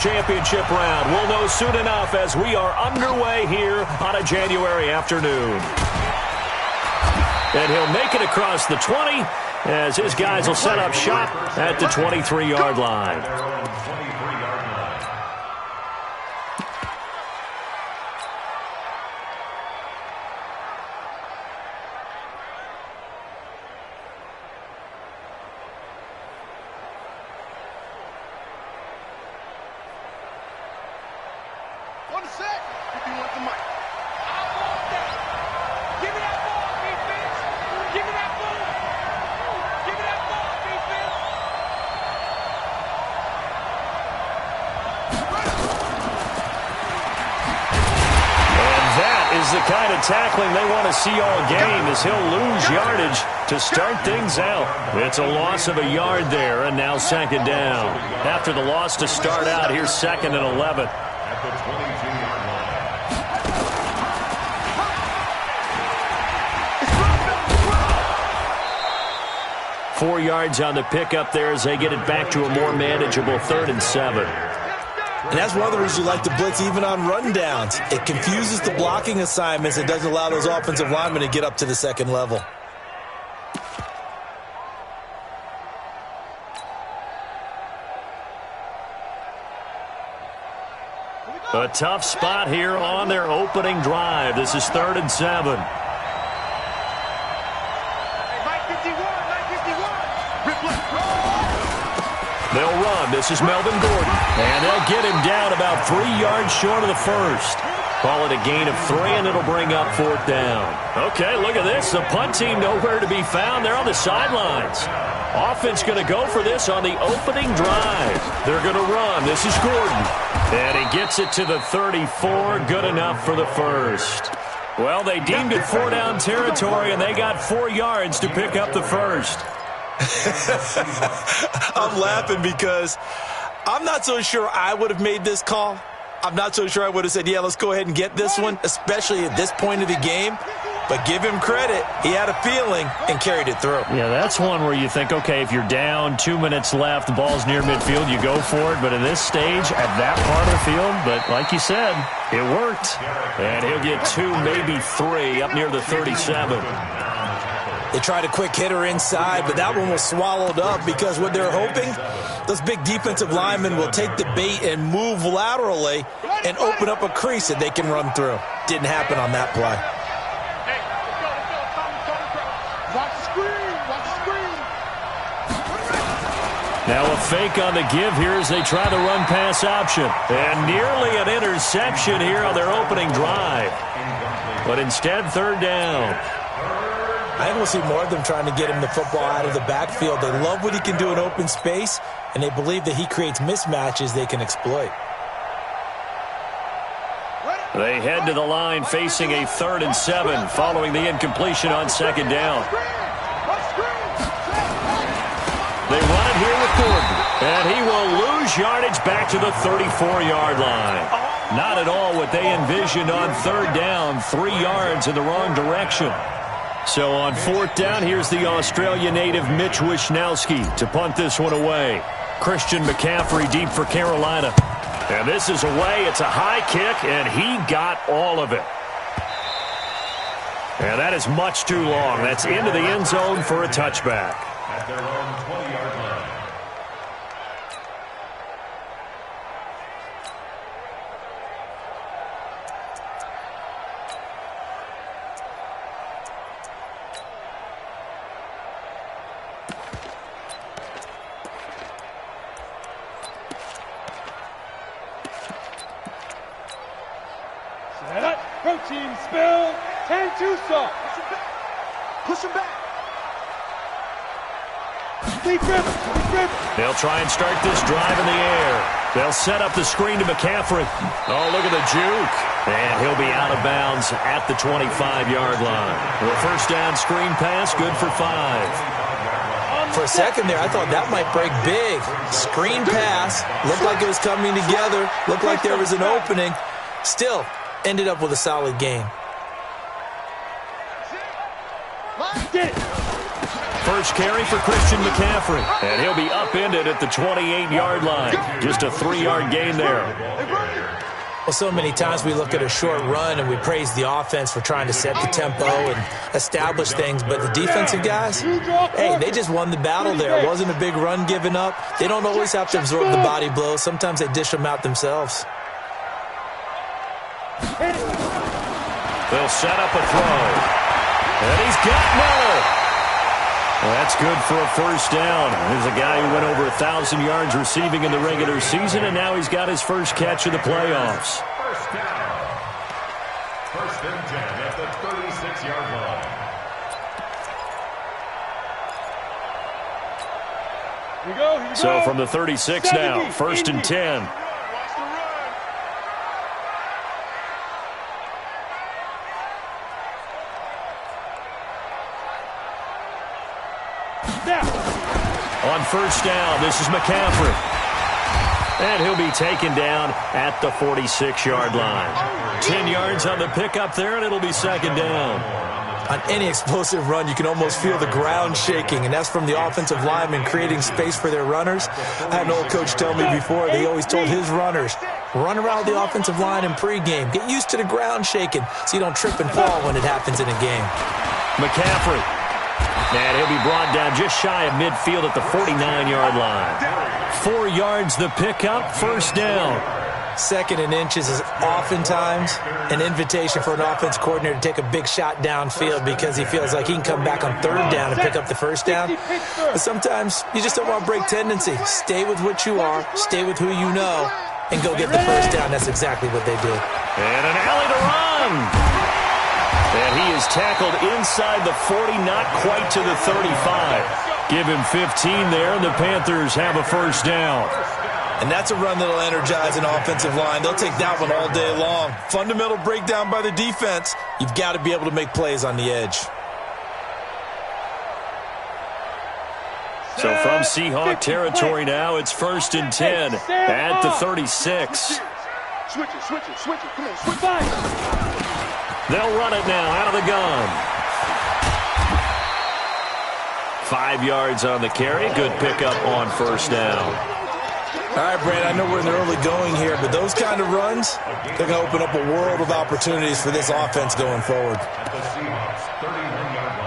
Championship round. We'll know soon enough as we are underway here on a January afternoon. And he'll make it across the 20 as his guys will set up shop at the 23-yard line. The kind of tackling they want to see all game as he'll lose yardage to start things out. It's a loss of a yard there, and now second down. After the loss to start out, here's 2nd and 11. At the 22-yard line. 4 yards on the pickup there as they get it back to a more manageable 3rd and 7. And that's one of the reasons you like to blitz even on rundowns. It confuses the blocking assignments. It doesn't allow those offensive linemen to get up to the second level. A tough spot here on their opening drive. This is 3rd and 7. They'll run. This is Melvin Gordon. And they'll get him down about 3 yards short of the first. Call it a gain of 3, and it'll bring up 4th down. Okay, look at this. The punt team nowhere to be found. They're on the sidelines. Offense going to go for this on the opening drive. They're going to run. This is Gordon. And he gets it to the 34. Good enough for the first. Well, they deemed it 4-down territory, and they got 4 yards to pick up the first. I'm laughing because I'm not so sure I would have made this call. I'm not so sure I would have said, yeah, let's go ahead and get this one, especially at this point of the game. But give him credit. He had a feeling and carried it through. Yeah, that's one where you think, okay, if you're down, 2 minutes left, the ball's near midfield, you go for it. But in this stage, at that part of the field, but like you said, it worked. And he'll get 2, maybe 3 up near the 37. They tried a quick hitter inside, but that one was swallowed up because what they're hoping, those big defensive linemen will take the bait and move laterally and open up a crease that they can run through. Didn't happen on that play. Now a fake on the give here as they try the run-pass option. And nearly an interception here on their opening drive. But instead, 3rd down. I think we'll see more of them trying to get him the football out of the backfield. They love what he can do in open space, and they believe that he creates mismatches they can exploit. They head to the line facing a 3rd and 7 following the incompletion on 2nd down. They run it here with Gordon, and he will lose yardage back to the 34-yard line. Not at all what they envisioned on 3rd down, 3 yards in the wrong direction. So on 4th down, here's the Australia native Mitch Wishnowsky to punt this one away. Christian McCaffrey deep for Carolina. And this is away. It's a high kick, and he got all of it. And that is much too long. That's into the end zone for a touchback. At their own 20-yard line. Protein spill. 10-2 stop. Push him back. They'll try and start this drive in the air. They'll set up the screen to McCaffrey. Oh, look at the juke. And he'll be out of bounds at the 25-yard line. The 1st down screen pass, good for 5. For a second there, I thought that might break big. Screen pass. Looked like it was coming together. Looked like there was an opening. Still, ended up with a solid game. first carry for Christian McCaffrey. And he'll be upended at the 28-yard line. Just a 3-yard gain there. Well, so many times we look at a short run and we praise the offense for trying to set the tempo and establish things, but the defensive guys, hey, they just won the battle there. It wasn't a big run given up. They don't always have to absorb the body blows. Sometimes they dish them out themselves. They'll set up a throw. And he's got Miller. Well, that's good for a first down. There's a guy who went over 1,000 yards receiving in the regular season, and now he's got his first catch of the playoffs. First down. First and 10 at the 36-yard line. Here we go, here we go. So from the 36 now, first and 10. On first down, this is McCaffrey. And he'll be taken down at the 46-yard line. 10 yards on the pickup there, and it'll be second down. On any explosive run, you can almost feel the ground shaking, and that's from the offensive linemen creating space for their runners. I had an old coach tell me before, they always told his runners, run around the offensive line in pregame. Get used to the ground shaking so you don't trip and fall when it happens in a game. McCaffrey. And he'll be brought down just shy of midfield at the 49-yard line. 4 yards the pickup, first down. Second and inches is oftentimes an invitation for an offense coordinator to take a big shot downfield because he feels like he can come back on third down and pick up the first down. But sometimes you just don't want to break tendency. Stay with what you are, stay with who you know, and go get the first down. That's exactly what they did. And an alley to run. And he is tackled inside the 40, not quite to the 35. Give him 15 there, and the Panthers have a first down. And that's a run that'll energize an offensive line. They'll take that one all day long. Fundamental breakdown by the defense. You've got to be able to make plays on the edge. So from Seahawk territory now, it's first and 10 at the 36. Switch it. Come on, switch by. They'll run it now out of the gun. 5 yards on the carry. Good pickup on first down. All right, Brad, I know we're in the early going here, but those kind of runs, they're going to open up a world of opportunities for this offense going forward. At the Seahawks 31-yard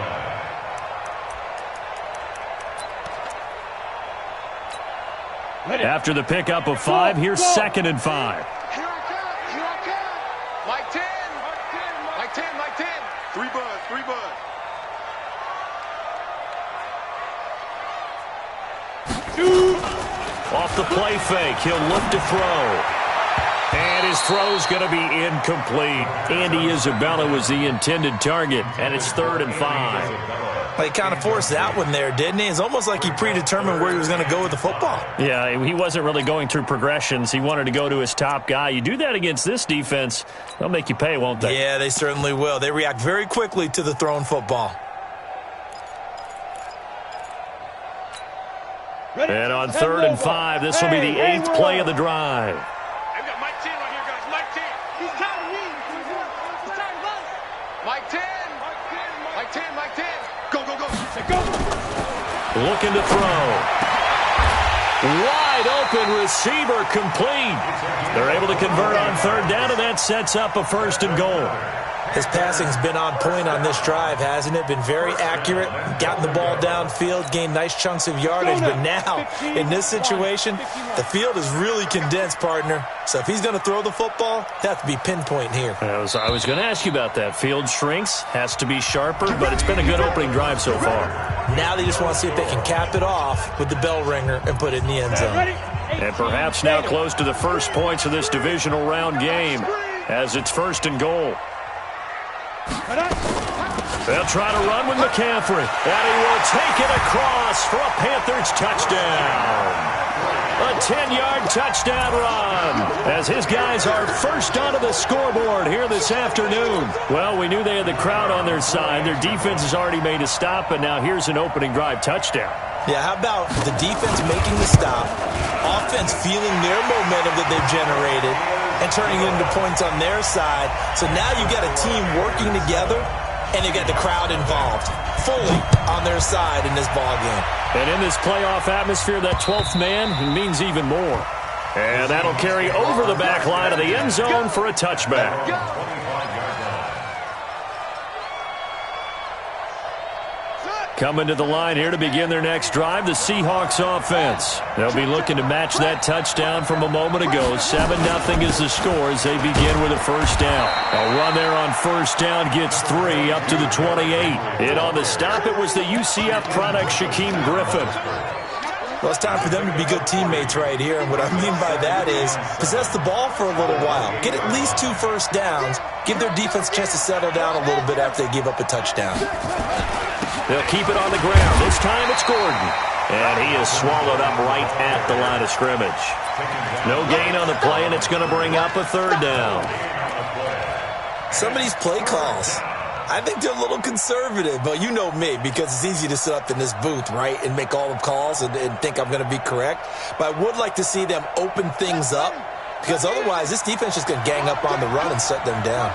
line. After the pickup of 5, here's second and 5. Here I come. Mike 10. Mike 10. 3 bud. Off the play fake, he'll look to throw. And his throw's going to be incomplete. Andy Isabella was the intended target, and it's 3rd and 5. Well, he kind of forced that one there, didn't he? It's almost like he predetermined where he was going to go with the football. Yeah, he wasn't really going through progressions. He wanted to go to his top guy. You do that against this defense, they'll make you pay, won't they? Yeah, they certainly will. They react very quickly to the thrown football. And on 3rd and 5, this will be the 8th play of the drive. I've got Mike 10 right here, guys. Mike 10. He's tired of reading. He's tired of running. Mike 10. Mike 10. Go. Looking to throw. Wide open receiver complete. They're able to convert on 3rd down, and that sets up a 1st and goal. His passing's been on point on this drive, hasn't it? Been very accurate, gotten the ball downfield, gained nice chunks of yardage. But now, in this situation, the field is really condensed, partner. So if he's going to throw the football, they have to be pinpoint here. I was going to ask you about that. Field shrinks, has to be sharper, but it's been a good opening drive so far. Now they just want to see if they can cap it off with the bell ringer and put it in the end zone. And perhaps now close to the first points of this divisional round game as it's 1st and goal. They'll try to run with McCaffrey, and he will take it across for a Panthers touchdown. A 10-yard touchdown run as his guys are first onto the scoreboard here this afternoon. Well, we knew they had the crowd on their side. Their defense has already made a stop, and now here's an opening drive touchdown. Yeah, how about the defense making the stop, offense feeling their momentum that they've generated, and turning it into points on their side. So now you've got a team working together and they got the crowd involved, fully on their side in this ball game. And in this playoff atmosphere, that 12th man means even more. And that'll carry over the back line of the end zone for a touchback. Coming to the line here to begin their next drive, the Seahawks offense. They'll be looking to match that touchdown from a moment ago. 7-0 is the score as they begin with a first down. A run there on first down gets 3 up to the 28. In on the stop, it was the UCF product, Shaquem Griffin. Well, it's time for them to be good teammates right here. And what I mean by that is possess the ball for a little while. Get at least 2 first downs. Give their defense a chance to settle down a little bit after they give up a touchdown. They'll keep it on the ground. This time it's Gordon. And he is swallowed up right at the line of scrimmage. No gain on the play, and it's going to bring up a third down. Some of these play calls, I think they're a little conservative, but you know me, because it's easy to sit up in this booth, right, and make all the calls and think I'm going to be correct. But I would like to see them open things up, because otherwise this defense is going to gang up on the run and shut them down.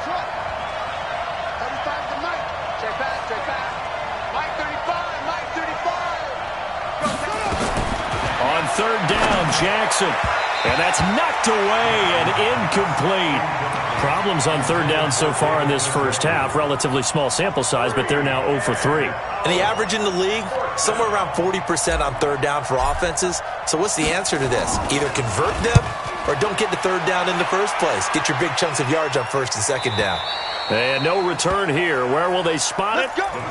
On third down, Jackson. And that's knocked away and incomplete. Problems on third down so far in this first half. Relatively small sample size, but they're now 0 for 3. And the average in the league, somewhere around 40% on third down for offenses. So what's the answer to this? Either convert them or don't get the third down in the first place. Get your big chunks of yards on first and second down. And no return here. Where will they spot it?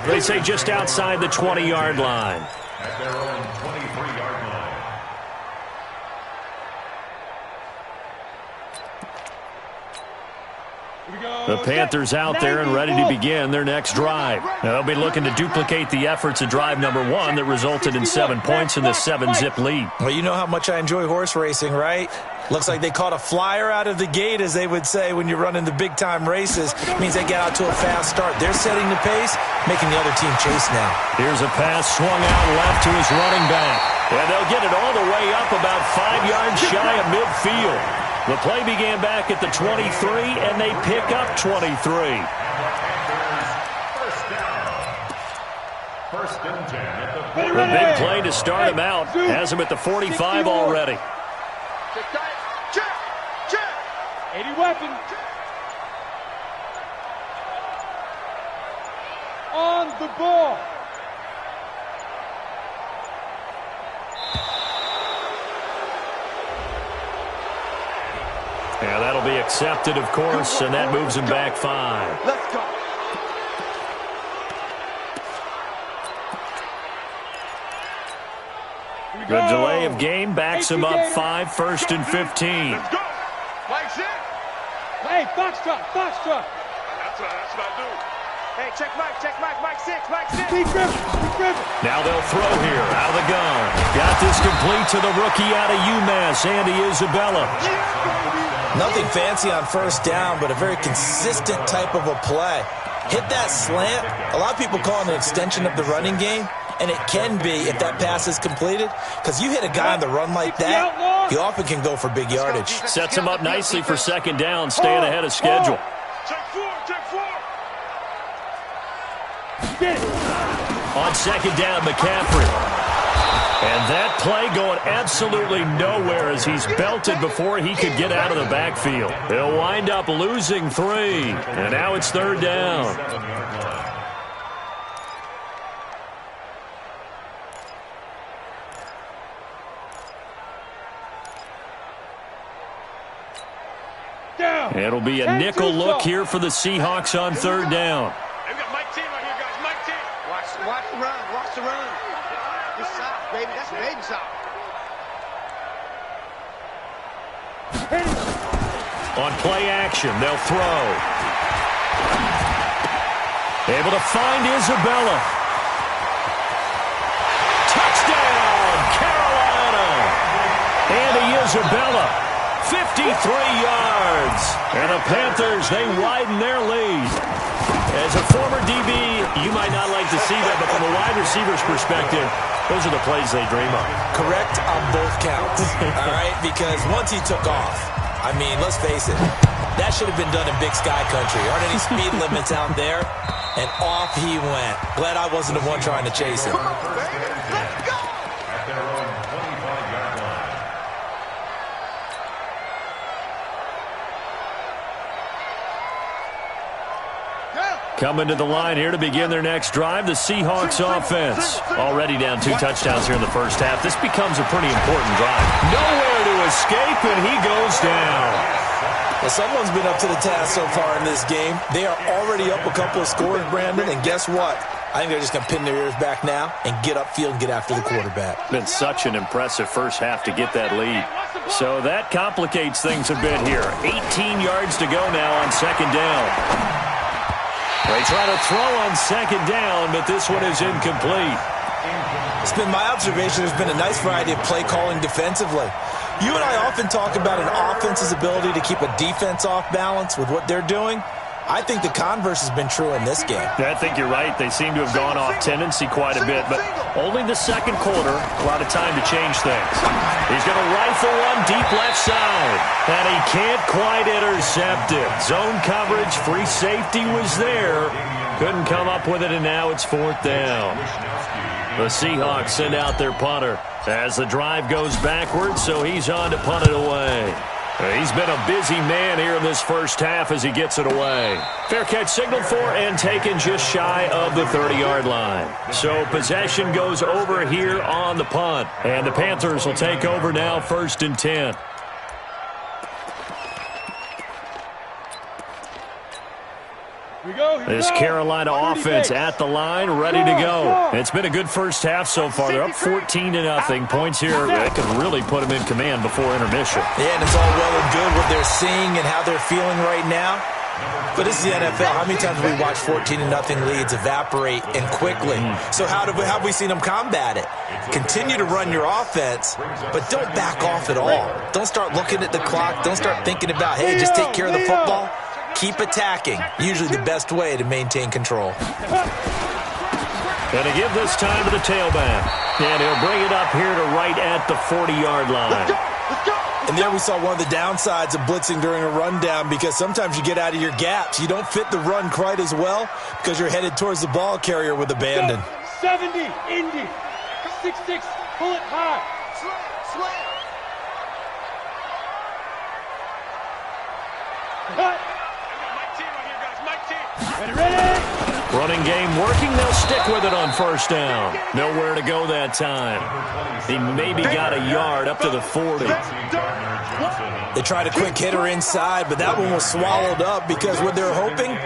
They say just outside the 20-yard line. At their own 23-yard line. The Panthers out there and ready to begin their next drive. They'll be looking to duplicate the efforts of drive number 1 that resulted in 7 points in the 7-zip lead. Well, you know how much I enjoy horse racing, right? Looks like they caught a flyer out of the gate, as they would say when you're running the big-time races. It means they get out to a fast start. They're setting the pace, making the other team chase now. Here's a pass swung out left to his running back. And they'll get it all the way up about 5 yards shy of midfield. The play began back at the 23, and they pick up 23. First and 10 at The big play to start him out has him at the 45 already. Check. 80 weapon. On the ball. Yeah, that'll be accepted, of course, and that moves him back 5. Let's go. The delay of game backs him up 5, first and 15. Let's go. Mike's in. Hey, foxtrot. That's what I do. Hey, check Mike 6. Big Griffin. Now they'll throw here out of the gun. Got this complete to the rookie out of UMass, Andy Isabella. Nothing fancy on first down, but a very consistent type of a play. Hit that slant. A lot of people call it an extension of the running game, and it can be if that pass is completed, because you hit a guy on the run like that, he often can go for big yardage. Sets him up nicely for second down, staying ahead of schedule. Check 4. On second down, McCaffrey. And that play going absolutely nowhere as he's belted before he could get out of the backfield. They'll wind up losing 3. And now it's third down. It'll be a nickel look here for the Seahawks on third down. Hey, we got Mike 10 right here, guys. Mike 10. Watch the run. Watch the run. Good stop, baby. That's a baby stop. On play action, they'll throw. Able to find Isabella. Touchdown, Carolina. Andy Isabella. 53 yards. And the Panthers, they widen their lead. As a former DB, you might not like to see that, but from a wide receiver's perspective, those are the plays they dream of. Correct on both counts, all right? Because once he took off, I mean, let's face it. That should have been done in Big Sky Country. Aren't any speed limits out there? And off he went. Glad I wasn't the one trying to chase him. Let's go! At their own 25-yard line. Coming to the line here to begin their next drive, the Seahawks offense. Already down 2 touchdowns here in the first half. This becomes a pretty important drive. Nowhere to escape, and he goes down. Well, someone's been up to the task so far in this game. They are already up a couple of scores, Brandon, and guess what? I think they're just going to pin their ears back now and get upfield and get after the quarterback. Been such an impressive first half to get that lead. So that complicates things a bit here. 18 yards to go now on second down. They try to throw on second down, but this one is incomplete. It's been my observation there's been a nice variety of play calling defensively. You and I often talk about an offense's ability to keep a defense off balance with what they're doing. I think the converse has been true in this game. I think you're right. They seem to have gone off tendency quite a bit, but only the second quarter, a lot of time to change things. He's going to rifle one deep left side, and he can't quite intercept it. Zone coverage, free safety was there. Couldn't come up with it, and now it's fourth down. The Seahawks send out their punter as the drive goes backwards, so he's on to punt it away. He's been a busy man here in this first half as he gets it away. Fair catch signaled for and taken just shy of the 30-yard line. So possession goes over here on the punt. And the Panthers will take over now, 1st and 10. This Carolina offense at the line, ready to go. It's been a good first half so far. They're up 14-0. Points here that could really put them in command before intermission. Yeah, and it's all well and good what they're seeing and how they're feeling right now. But this is the NFL. How many times have we watched 14-0 leads evaporate and quickly? So how have we seen them combat it? Continue to run your offense, but don't back off at all. Don't start looking at the clock. Don't start thinking about, hey, just take care of the football. Keep attacking. Usually the best way to maintain control. Going to give this time to the tailback. And he'll bring it up here to right at the 40-yard line. And there we saw one of the downsides of blitzing during a rundown, because sometimes you get out of your gaps. You don't fit the run quite as well because you're headed towards the ball carrier with abandon. 70, Indy. 6-6, pull it high. Cut. Ready? Running game working. They'll stick with it on first down. Nowhere to go that time. He maybe got a yard up to the 40. They tried a quick hitter inside, but that one was swallowed up because what they're hoping,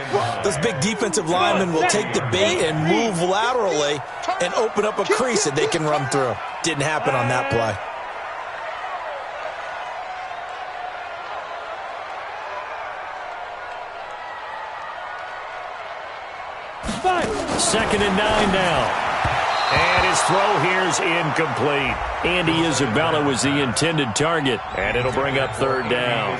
those big defensive linemen will take the bait and move laterally and open up a crease that they can run through. Didn't happen on that play. Second and 9 now. And his throw here is incomplete. Andy Isabella was the intended target, and it'll bring up third down.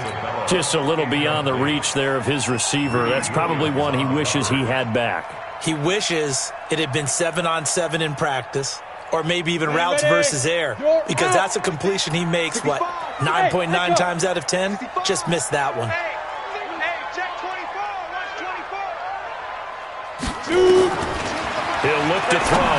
Just a little beyond the reach there of his receiver. That's probably one he wishes he had back. He wishes it had been 7-on-7 in practice, or maybe even routes versus air, because that's a completion he makes, 9.9 times out of 10? Just missed that one. He'll look to throw.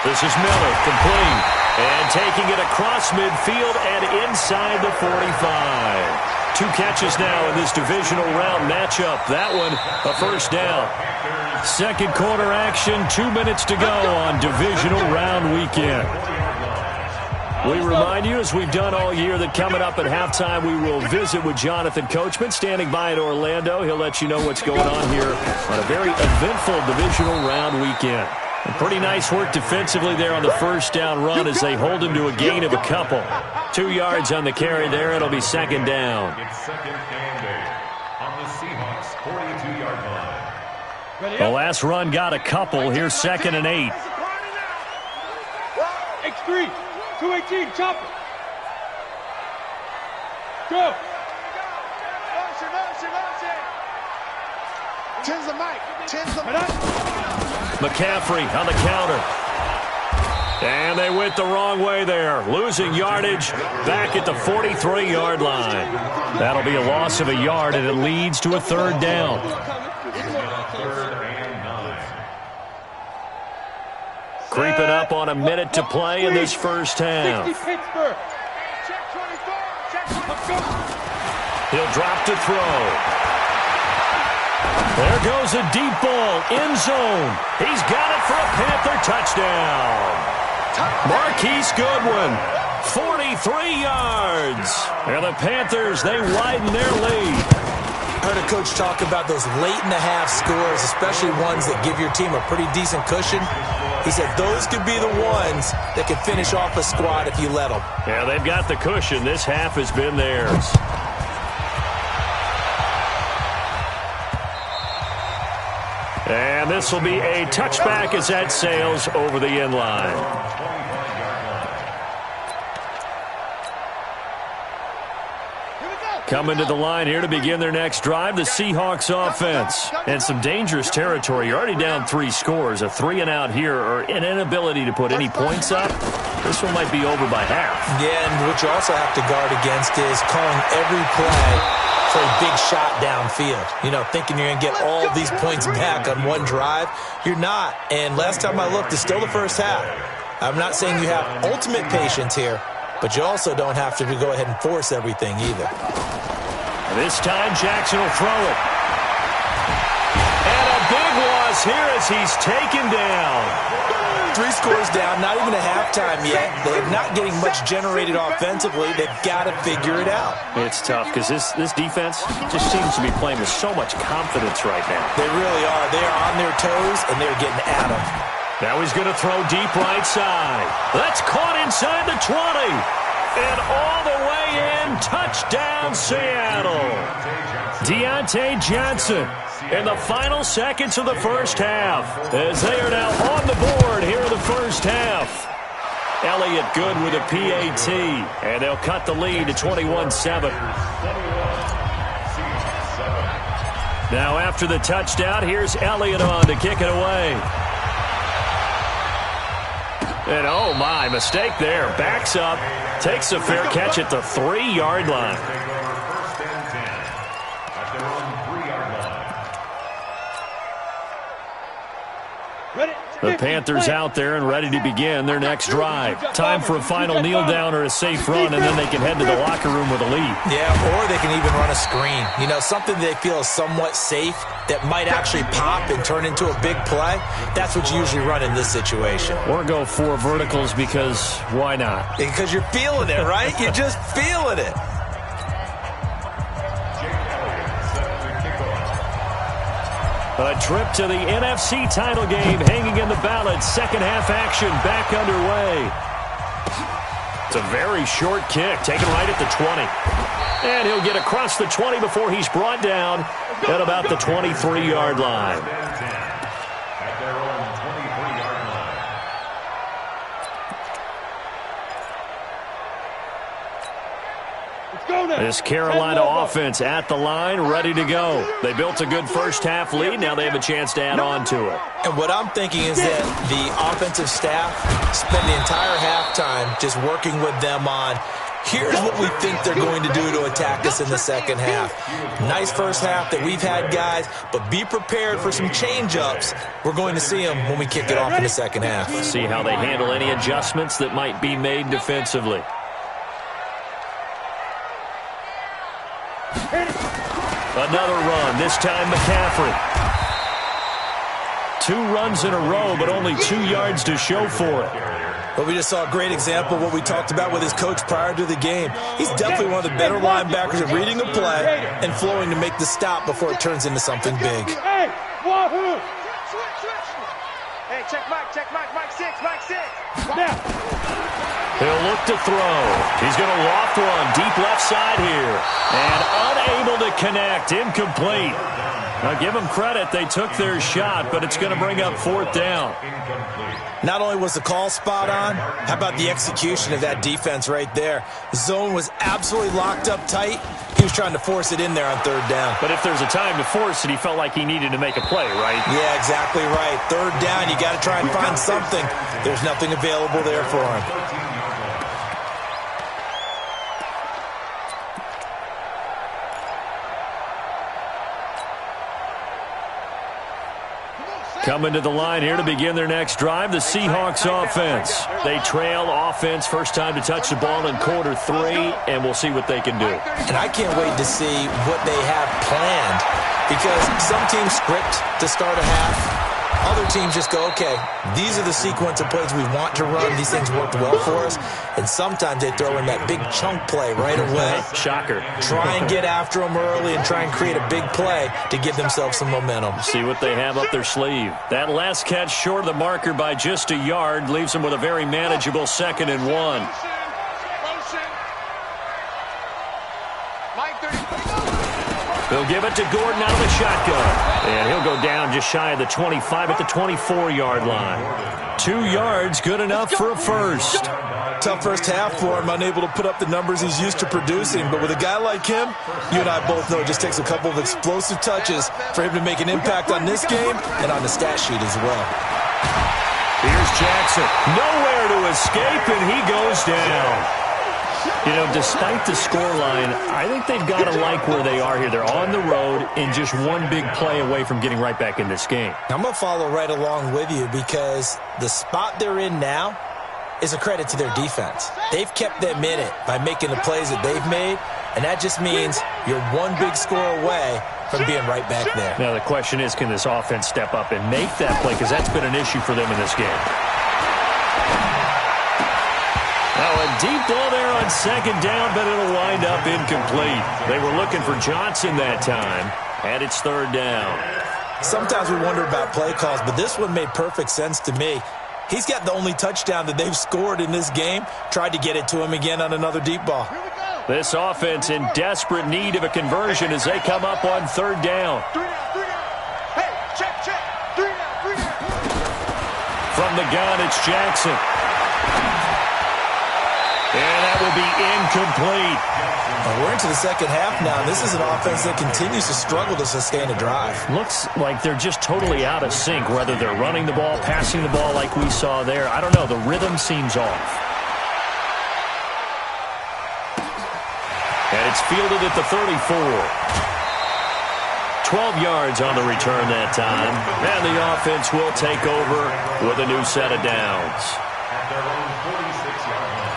This is Miller, complete. And taking it across midfield and inside the 45. 2 catches now in this divisional round matchup. That one, a first down. Second quarter action, 2 minutes to go on divisional round weekend. We remind you, as we've done all year, that coming up at halftime, we will visit with Jonathan Coachman, standing by in Orlando. He'll let you know what's going on here on a very eventful divisional round weekend. And pretty nice work defensively there on the first down run as they hold him to a gain of a couple. 2 yards on the carry there. It'll be second down. It's second and 8 on the Seahawks 42-yard line. The last run got a couple. Here's second and 8. X3. 218, chop it. Go. Tens the mic. Cut up. McCaffrey on the counter. And they went the wrong way there, losing yardage back at the 43-yard line. That'll be a loss of a yard, and it leads to a third down. Creeping up on a minute to play in this first half. He'll drop to throw. There goes a deep ball, end zone. He's got it for a Panther touchdown. Marquise Goodwin, 43 yards. And the Panthers, they widen their lead. I heard a coach talk about those late-in-the-half scores, especially ones that give your team a pretty decent cushion. He said those could be the ones that could finish off a squad if you let them. Yeah, they've got the cushion. This half has been theirs. And this will be a touchback as that sails over the end line. Coming to the line here to begin their next drive, the Seahawks offense. And some dangerous territory. You're already down 3 scores. A 3-and-out here, or an inability to put any points up. This one might be over by half. Yeah, and what you also have to guard against is calling every play for a big shot downfield. You know, thinking you're going to get all these points back on one drive. You're not. And last time I looked, it's still the first half. I'm not saying you have ultimate patience here, but you also don't have to go ahead and force everything either. This time Jackson will throw it. And a big loss here as he's taken down. 3 scores down, not even a halftime yet. They're not getting much generated offensively. They've got to figure it out. It's tough because this defense just seems to be playing with so much confidence right now. They really are. They are on their toes, and they're getting at them. Now he's going to throw deep right side. That's caught inside the 20. And all the way in, touchdown Seattle. Deontay Johnson in the final seconds of the first half as they are now on the board here in the first half. Elliott good with a PAT, and they'll cut the lead to 21-7. Now after the touchdown, here's Elliott on to kick it away. And oh my, mistake there. Backs up, takes a fair catch at the 3-yard line. The Panthers out there and ready to begin their next drive. Time for a final kneel down or a safe run, and then they can head to the locker room with a lead. Yeah, or they can even run a screen. You know, something they feel is somewhat safe that might actually pop and turn into a big play. That's what you usually run in this situation. Or go 4 verticals because why not? Because you're feeling it, right? You're just feeling it. A trip to the NFC title game hanging in the balance. Second half action back underway. It's a very short kick, taken right at the 20. And he'll get across the 20 before he's brought down at about the 23-yard line. This Carolina offense at the line, ready to go. They built a good first-half lead. Now they have a chance to add on to it. And what I'm thinking is that the offensive staff spend the entire halftime just working with them on, here's what we think they're going to do to attack us in the second half. Nice first half that we've had, guys, but be prepared for some change-ups. We're going to see them when we kick it off in the second half. See how they handle any adjustments that might be made defensively. Another run, this time McCaffrey. 2 runs in a row, but only 2 yards to show for it. But we just saw a great example of what we talked about with his coach prior to the game. He's definitely one of the better linebackers at reading a play and flowing to make the stop before it turns into something big. Hey, Wahoo! Hey, check Mike 6, Mike 6. Now. He'll look to throw. He's going to loft one deep left side here. And unable to connect. Incomplete. Now give them credit. They took their shot, but it's going to bring up fourth down. Not only was the call spot on, how about the execution of that defense right there? The zone was absolutely locked up tight. He was trying to force it in there on third down. But if there's a time to force it, he felt like he needed to make a play, right? Yeah, exactly right. Third down, you got to try and find something. There's nothing available there for him. Coming to the line here to begin their next drive, the Seahawks offense. They trail offense, first time to touch the ball in quarter 3, and we'll see what they can do. And I can't wait to see what they have planned, because some teams script to start a half. Other teams just go, okay, these are the sequence of plays we want to run. These things worked well for us. And sometimes they throw in that big chunk play right away. Shocker. Try and get after them early and try and create a big play to give themselves some momentum. See what they have up their sleeve. That last catch short of the marker by just a yard leaves them with a very manageable 2nd and 1. They'll give it to Gordon out of the shotgun. And he'll go down just shy of the 25 at the 24-yard line. 2 yards, good enough for a first. Tough first half for him, unable to put up the numbers he's used to producing. But with a guy like him, you and I both know it just takes a couple of explosive touches for him to make an impact on this game and on the stat sheet as well. Here's Jackson. Nowhere to escape, and he goes down. You know, despite the scoreline, I think they've got to like where they are here. They're on the road and just one big play away from getting right back in this game. I'm going to follow right along with you, because the spot they're in now is a credit to their defense. They've kept them in it by making the plays that they've made, and that just means you're one big score away from being right back there. Now the question is, can this offense step up and make that play, because that's been an issue for them in this game. Now a deep ball there on 2nd down, but it'll wind up incomplete. They were looking for Johnson that time, and it's 3rd down. Sometimes we wonder about play calls, but this one made perfect sense to me. He's got the only touchdown that they've scored in this game. Tried to get it to him again on another deep ball. This offense in desperate need of a conversion as they come up on 3rd down. Hey, check. 3 down. From the gun, it's Jackson. And that will be incomplete. Well, we're into the second half now. This is an offense that continues to struggle to sustain a drive. Looks like they're just totally out of sync, whether they're running the ball, passing the ball like we saw there. I don't know. The rhythm seems off. And it's fielded at the 34. 12 yards on the return that time. And the offense will take over with a new set of downs. At their own 46-yard line.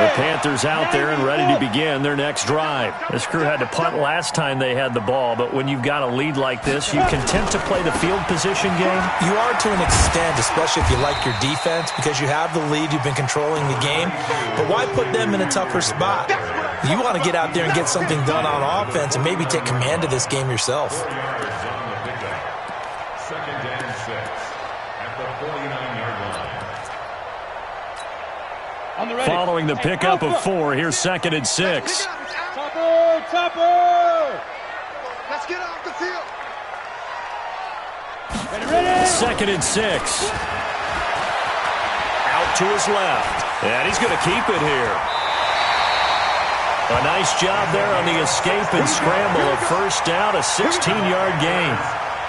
The Panthers out there and ready to begin their next drive. This crew had to punt last time they had the ball, but when you've got a lead like this, you content to play the field position game? You are to an extent, especially if you like your defense, because you have the lead, you've been controlling the game. But why put them in a tougher spot? You want to get out there and get something done on offense and maybe take command of this game yourself. 2nd and 6 at the 49-yard line. Following the pickup of 4, here's 2nd and 6. Topper! Let's get off the field. 2nd and 6. Out to his left. And he's going to keep it here. A nice job there on the escape and scramble. A first down, a 16-yard gain.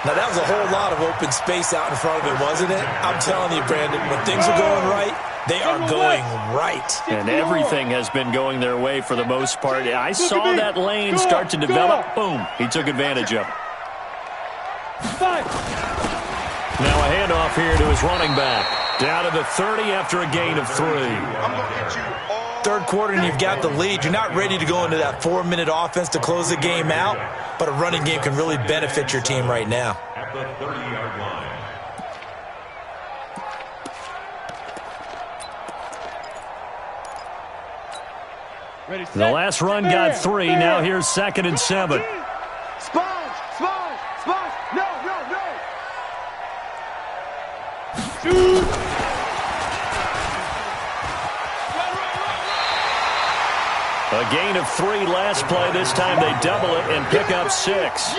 Now, that was a whole lot of open space out in front of it, wasn't it? I'm telling you, Brandon, when things are going right, they are going right. And everything has been going their way for the most part. I saw that lane start to develop. Boom. He took advantage of it. Now a handoff here to his running back. Down to the 30 after a gain of 3. I'm going to get you all. Third quarter and you've got the lead. You're not ready to go into that 4-minute offense to close the game out, but a running game can really benefit your team right now. At the 30-yard line. The last run got 3. Now here's 2nd and 7. Sponge! No! A A gain of 3 last play. This time they double it and pick up 6.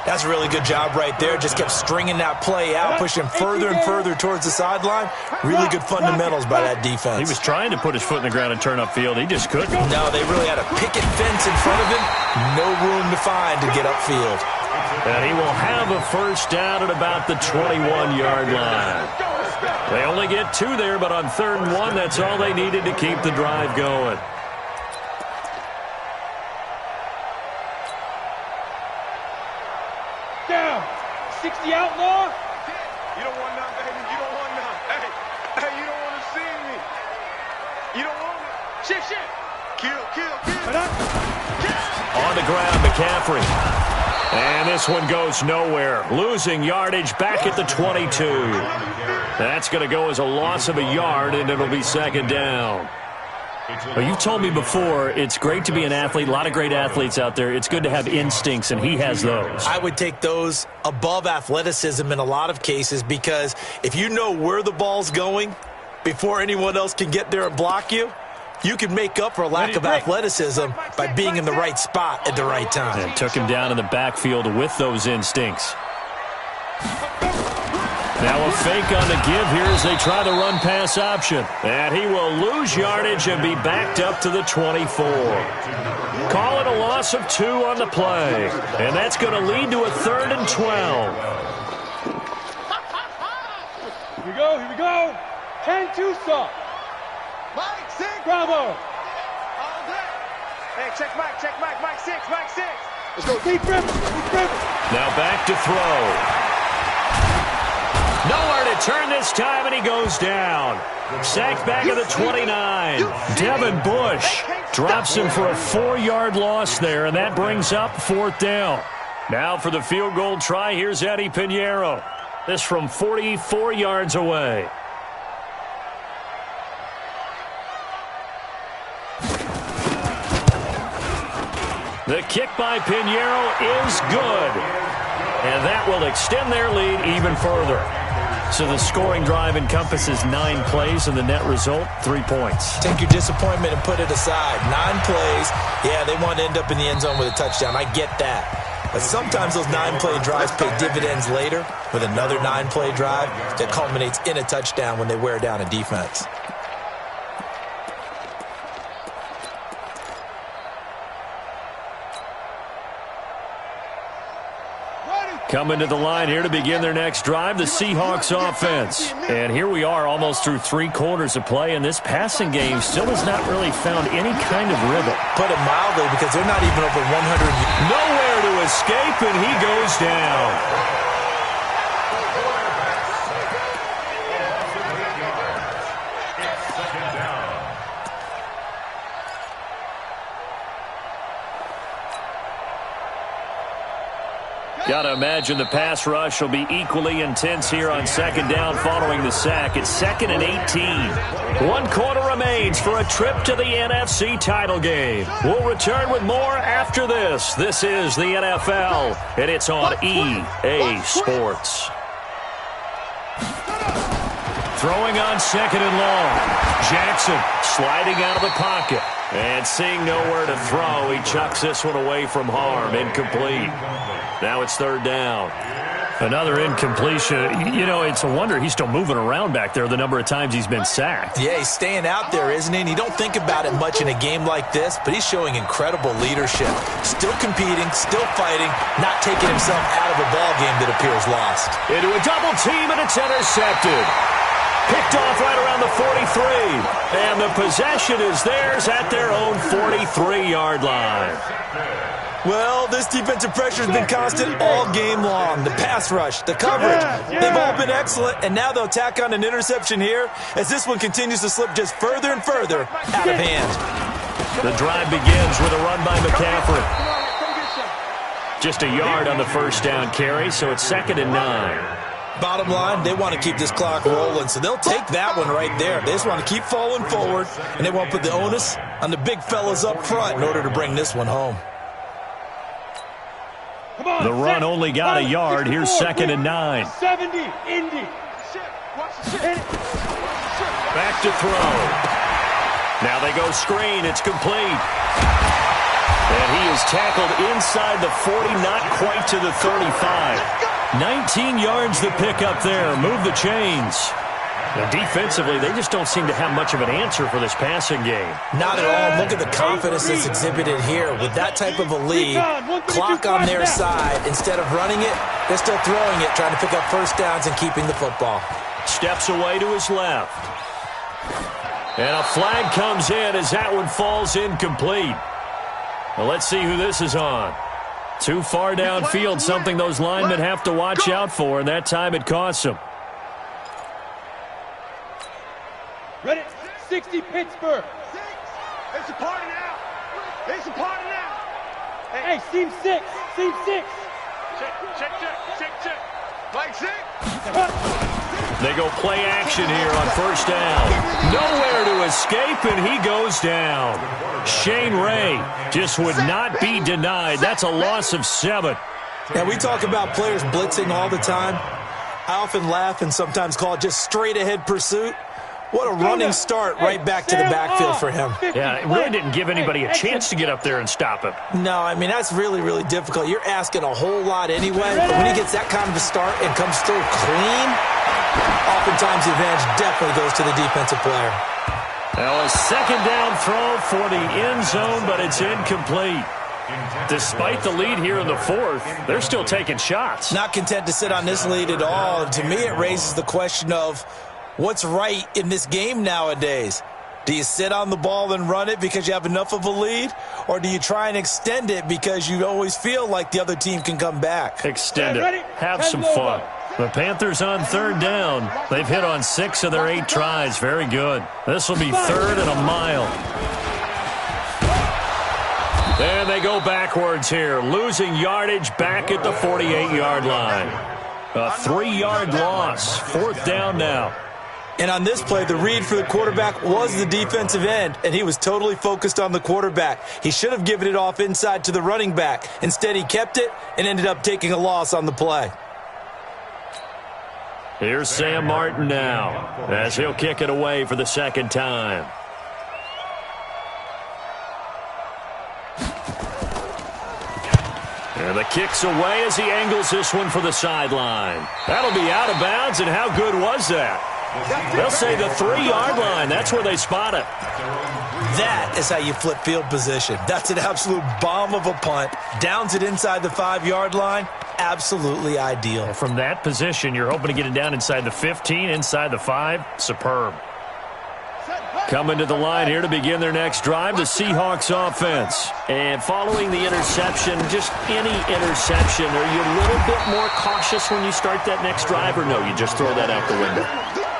That's a really good job right there. Just kept stringing that play out, pushing further and further towards the sideline. Really good fundamentals by that defense. He was trying to put his foot in the ground and turn upfield. He just couldn't. No, they really had a picket fence in front of him. No room to find to get upfield. And he will have a first down at about the 21-yard line. They only get 2 there, but on 3rd and 1, that's all they needed to keep the drive going. Down. 60 outlaw. You don't want none, baby. You don't want none. Hey, you don't want to see me. You don't want me. Shit. Kill. On the ground, McCaffrey. And this one goes nowhere. Losing yardage back at the 22. That's going to go as a loss of a yard, and it'll be 2nd down. Well, you've told me before, it's great to be an athlete. A lot of great athletes out there. It's good to have instincts, and he has those. I would take those above athleticism in a lot of cases, because if you know where the ball's going before anyone else can get there and block you, you can make up for a lack of athleticism by being in the right spot at the right time. And took him down in the backfield with those instincts. Now a fake on the give here as they try the run-pass option. And he will lose yardage and be backed up to the 24. Call it a loss of 2 on the play. And that's going to lead to a 3rd and 12. Here we go. 10-2 stop. Mike 6. Bravo. All day. Hey, check Mike 6. Let's go. Deep rip. Now back to throw. Nowhere to turn this time, and he goes down. Sacked back at the 29. Devin Bush drops him for a 4-yard loss there, and that brings up 4th down. Now for the field goal try, here's Eddie Pinheiro. This from 44 yards away. The kick by Pinheiro is good. And that will extend their lead even further. So the scoring drive encompasses 9 plays, and the net result, 3 points. Take your disappointment and put it aside. 9 plays. Yeah, they want to end up in the end zone with a touchdown. I get that. But sometimes those 9-play drives pay dividends later with another 9-play drive that culminates in a touchdown when they wear down a defense. Coming to the line here to begin their next drive, the Seahawks offense. And here we are almost through 3 quarters of play, and this passing game still has not really found any kind of rhythm. Put it mildly, because they're not even over 100. Nowhere to escape, and he goes down. Got to imagine the pass rush will be equally intense here on 2nd down following the sack. It's 2nd and 18. 1 quarter remains for a trip to the NFC title game. We'll return with more after this. This is the NFL, and it's on EA Sports. Throwing on 2nd and long. Jackson sliding out of the pocket. And seeing nowhere to throw, he chucks this one away from harm. Incomplete. Now it's 3rd down. Another incompletion. You know, it's a wonder he's still moving around back there the number of times he's been sacked. Yeah, he's staying out there, isn't he? And you don't think about it much in a game like this, but he's showing incredible leadership. Still competing, still fighting, not taking himself out of a ball game that appears lost. Into a double team, and it's intercepted. Picked off right around the 43. And the possession is theirs at their own 43-yard line. Well, this defensive pressure has been constant all game long. The pass rush, the coverage, they've all been excellent, and now they'll tack on an interception here as this one continues to slip just further and further out of hand. The drive begins with a run by McCaffrey. Just a yard on the first down carry, so it's 2nd and 9. Bottom line, they want to keep this clock rolling, so they'll take that one right there. They just want to keep falling forward, and they want to put the onus on the big fellas up front in order to bring this one home. The run only got a yard. Here's 2nd and 9. 70, Indy. Back to throw. Now they go screen. It's complete. And he is tackled inside the 40, not quite to the 35. 19 yards the pickup there. Move the chains. Now, defensively, they just don't seem to have much of an answer for this passing game. Not at all. Look at the confidence that's exhibited here. With that type of a lead, clock on their side, instead of running it, they're still throwing it, trying to pick up first downs and keeping the football. Steps away to his left. And a flag comes in as that one falls incomplete. Well, let's see who this is on. Too far downfield, something those linemen have to watch out for, and that time it costs them. Ready? 60 Pittsburgh. It's a party now. It's a party now. Hey, seam 6. Seam 6. Check. Like 6. They go play action here on first down. Nowhere to escape, and he goes down. Shane Ray just would not be denied. That's a loss of 7. Now, we talk about players blitzing all the time. I often laugh and sometimes call it just straight-ahead pursuit. What a running start right back to the backfield for him. Yeah, it really didn't give anybody a chance to get up there and stop him. No, I mean, that's really, really difficult. You're asking a whole lot anyway, but when he gets that kind of a start and comes through clean, oftentimes the advantage definitely goes to the defensive player. Now a second down throw for the end zone, but it's incomplete. Despite the lead here in the fourth, they're still taking shots. Not content to sit on this lead at all. To me, it raises the question of what's right in this game nowadays. Do you sit on the ball and run it because you have enough of a lead? Or do you try and extend it because you always feel like the other team can come back? Extend it. Have some fun. The Panthers on third down. They've hit on 6 of their 8 tries. Very good. This will be 3rd and a mile. And they go backwards here, losing yardage back at the 48-yard line. A 3-yard loss. 4th down now. And on this play, the read for the quarterback was the defensive end, and he was totally focused on the quarterback. He should have given it off inside to the running back. Instead, he kept it and ended up taking a loss on the play. Here's Sam Martin now, as he'll kick it away for the second time. And the kick's away as he angles this one for the sideline. That'll be out of bounds, and how good was that? They'll say the 3-yard line. That's where they spot it. That is how you flip field position. That's an absolute bomb of a punt. Downs it inside the 5-yard line. Absolutely ideal. From that position, you're hoping to get it down inside the 15, inside the 5. Superb. Coming to the line here to begin their next drive, the Seahawks offense. And following the interception, just any interception, are you a little bit more cautious when you start that next drive, or no, you just throw that out the window?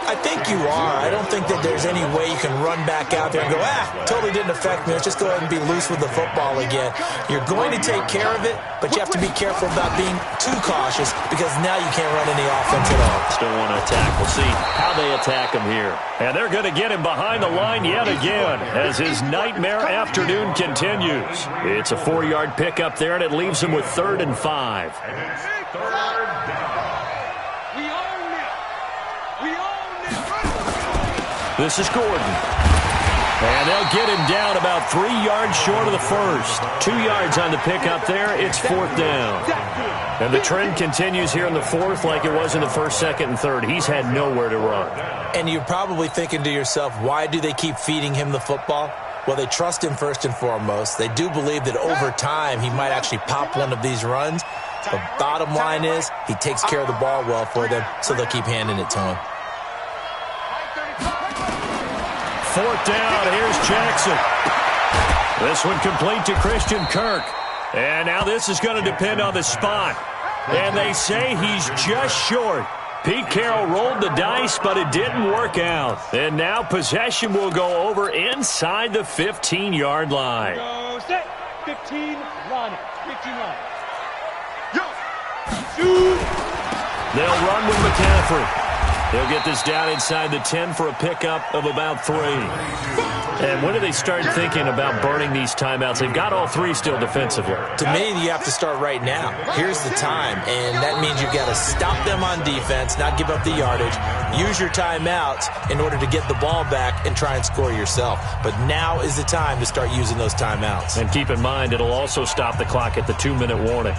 I think you are. I don't think that there's any way you can run back out there and go, totally didn't affect me. Let's just go ahead and be loose with the football again. You're going to take care of it, but you have to be careful about being too cautious because now you can't run any offense at all. Still want to attack. We'll see how they attack him here. And they're going to get him behind the line yet again as his nightmare afternoon continues. It's a 4-yard pickup there, and it leaves him with 3rd and 5. This is Gordon. And they'll get him down about 3 yards short of the first. 2 yards on the pickup there. It's 4th down. And the trend continues here in the 4th like it was in the 1st, 2nd, and 3rd. He's had nowhere to run. And you're probably thinking to yourself, why do they keep feeding him the football? Well, they trust him first and foremost. They do believe that over time he might actually pop one of these runs. The bottom line is he takes care of the ball well for them, so they'll keep handing it to him. 4th down, here's Jackson. This one complete to Christian Kirk. And now this is going to depend on the spot. And they say he's just short. Pete Carroll rolled the dice, but it didn't work out. And now possession will go over inside the 15-yard line. Go set. 15 line. 15 line. Shoot. They'll run with McCaffrey. They'll get this down inside the 10 for a pickup of about 3. And when do they start thinking about burning these timeouts? They've got all three still defensively. To me, you have to start right now. Here's the time, and that means you've got to stop them on defense, not give up the yardage, use your timeouts in order to get the ball back and try and score yourself. But now is the time to start using those timeouts. And keep in mind, it'll also stop the clock at the 2-minute warning.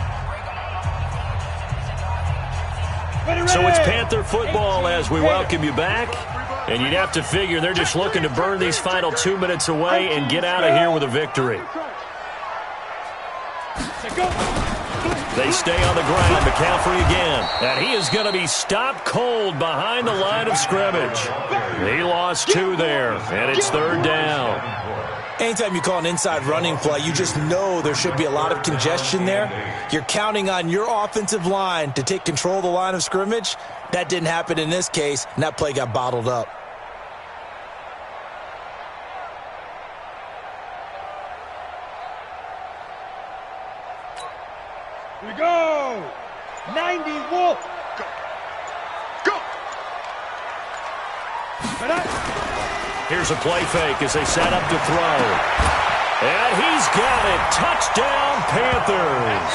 So it's Panther football as we welcome you back. And you'd have to figure they're just looking to burn these final 2 minutes away and get out of here with a victory. They stay on the ground. McCaffrey again. And he is going to be stopped cold behind the line of scrimmage. He lost 2 there, and it's 3rd down. Anytime you call an inside running play, you just know there should be a lot of congestion there. You're counting on your offensive line to take control of the line of scrimmage. That didn't happen in this case, and that play got bottled up. Here we go! 90 Wolf! Go! Here's a play fake as they set up to throw. And he's got it. Touchdown, Panthers.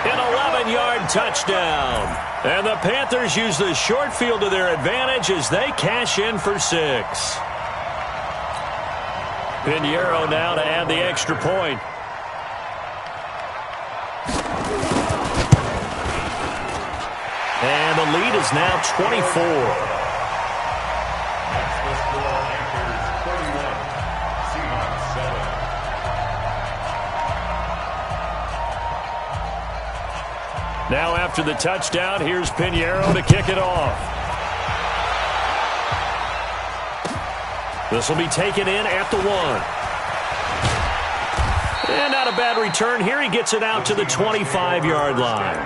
An 11-yard touchdown. And the Panthers use the short field to their advantage as they cash in for 6. Pinheiro now to add the extra point. And the lead is now 24. Now after the touchdown, here's Pinheiro to kick it off. This will be taken in at the 1. And not a bad return here. He gets it out to the 25-yard line.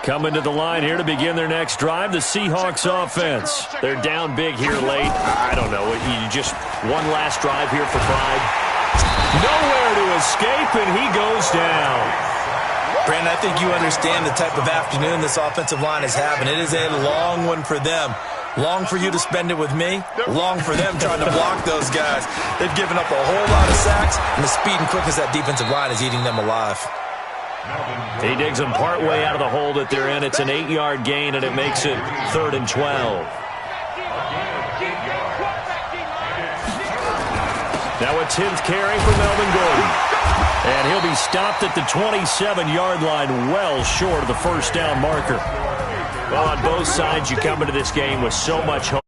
Coming to the line here to begin their next drive, the Seahawks offense. They're down big here late. I don't know. You just one last drive here for pride. Nowhere to escape, and he goes down. Brandon, I think you understand the type of afternoon this offensive line is having. It is a long one for them. Long for you to spend it with me. Long for them trying to block those guys. They've given up a whole lot of sacks, and the speed and quickness of that defensive line is eating them alive. He digs them partway out of the hole that they're in. It's an 8-yard gain, and it makes it 3rd and 12. Now a 10th carry for Melvin Gordon. And he'll be stopped at the 27-yard line, well short of the first down marker. Well, on both sides, you come into this game with so much hope.